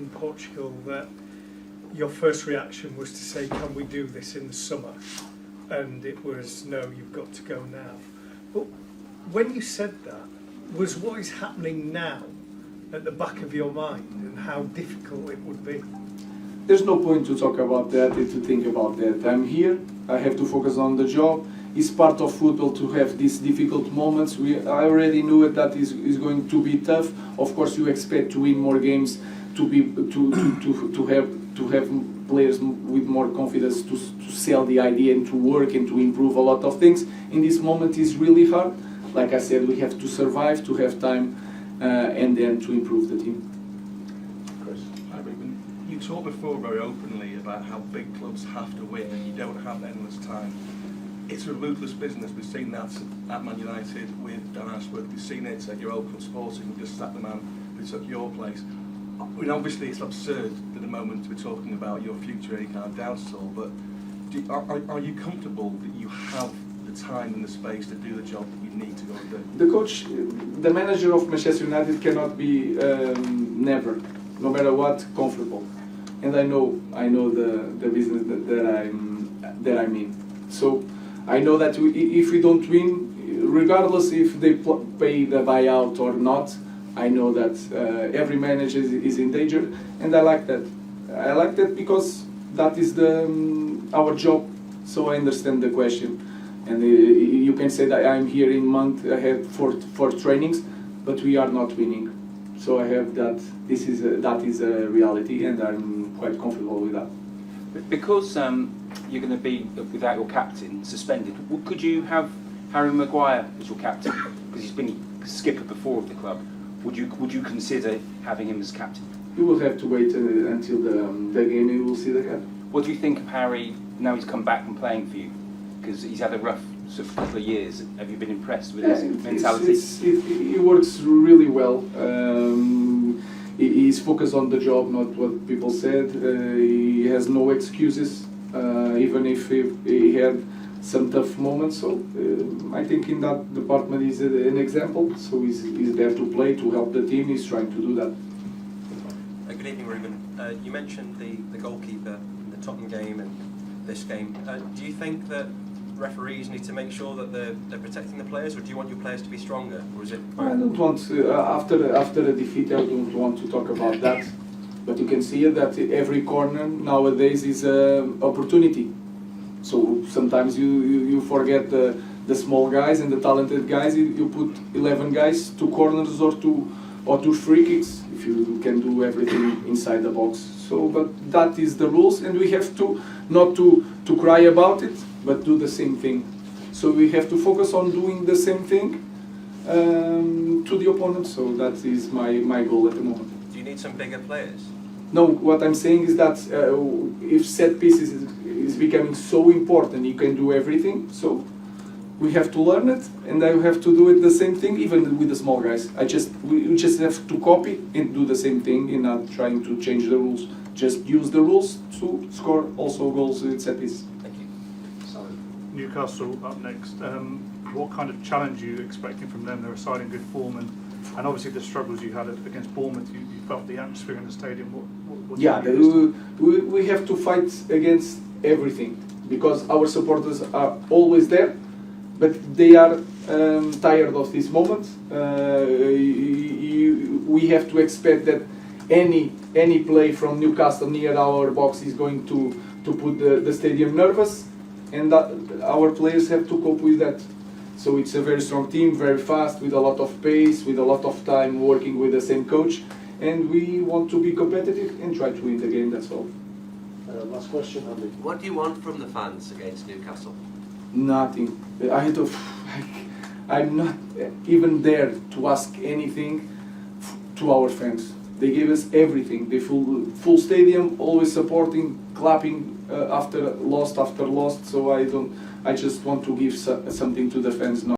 in Portugal that your first reaction was to say, can we do this in the summer? And it was, no, you've got to go now. But when you said that, was what is happening now at the back of your mind and how difficult it would be? There's no point to talk about that and to think about that. I'm here, I have to focus on the job. It's part of football to have these difficult moments. I already knew it that is going to be tough. Of course, you expect to win more games, to have players with more confidence to sell the idea and to work and to improve a lot of things. In this moment, is really hard. Like I said, we have to survive, to have time, and then to improve the team. Chris. Hi, Ruben. You talked before very openly about how big clubs have to win and you don't have endless time. It's a ruthless business. We've seen that at Man United with Dan Ashworth. We've seen it at your Oakham Sporting. We just sacked the man who took your place. I mean, obviously it's absurd at the moment to be talking about your future, any kind of doubts at all, but are you comfortable that you have the time and the space to do the job that you need to go and do? The coach, the manager of Manchester United cannot be never, no matter what, comfortable. And I know the business that I'm in. So I know that if we don't win, regardless if they pay the buyout or not, I know that every manager is in danger, and I like that. I like that because that is our job. So I understand the question, and you can say that I'm here in month ahead for trainings, but we are not winning. So I have that. That is a reality, and I'm quite comfortable with that. Because you're going to be without your captain, suspended, could you have Harry Maguire as your captain? Because he's been skipper before of the club. Would you consider having him as captain? You will have to wait until the game, and you will see the guy. What do you think of Harry now he's come back and playing for you? Because he's had a rough sort of couple of years. Have you been impressed with his mentality? He works really well. He's focused on the job, not what people said. He has no excuses, even if he had some tough moments. So I think in that department he's an example. So he's there to play, to help the team. He's trying to do that. Good evening, Ruben. You mentioned the goalkeeper in the Tottenham game and this game. Do you think that referees need to make sure that they're protecting the players, or do you want your players to be stronger, or is it? I don't want after a defeat. I don't want to talk about that. But you can see that every corner nowadays is an opportunity. So sometimes you forget the small guys and the talented guys. You put 11 guys, 2 corners or two free kicks. If you can do everything inside the box. So, but that is the rules, and we have to not to cry about it, but do the same thing. So we have to focus on doing the same thing to the opponent. So that is my goal at the moment. Do you need some bigger players? No, what I'm saying is that if set pieces is becoming so important, you can do everything. So we have to learn it, and I have to do it the same thing, even with the small guys. We just have to copy and do the same thing, and not trying to change the rules. Just use the rules to score also goals with set pieces. Thank you. Newcastle up next. What kind of challenge are you expecting from them? They're a side in good form, and obviously the struggles you had against Bournemouth, you felt the atmosphere in the stadium. What Yeah, we have to fight against everything, because our supporters are always there, but they are tired of this moment. We have to expect that any play from Newcastle near our box is going to put the stadium nervous, and that our players have to cope with that. So it's a very strong team, very fast, with a lot of pace, with a lot of time working with the same coach, and we want to be competitive and try to win the game, that's all. Last question, Andy. What do you want from the fans against Newcastle? Nothing. I'm not even there to ask anything to our fans. They gave us everything. They full stadium, always supporting, clapping after lost. So I just want to give something to the fans.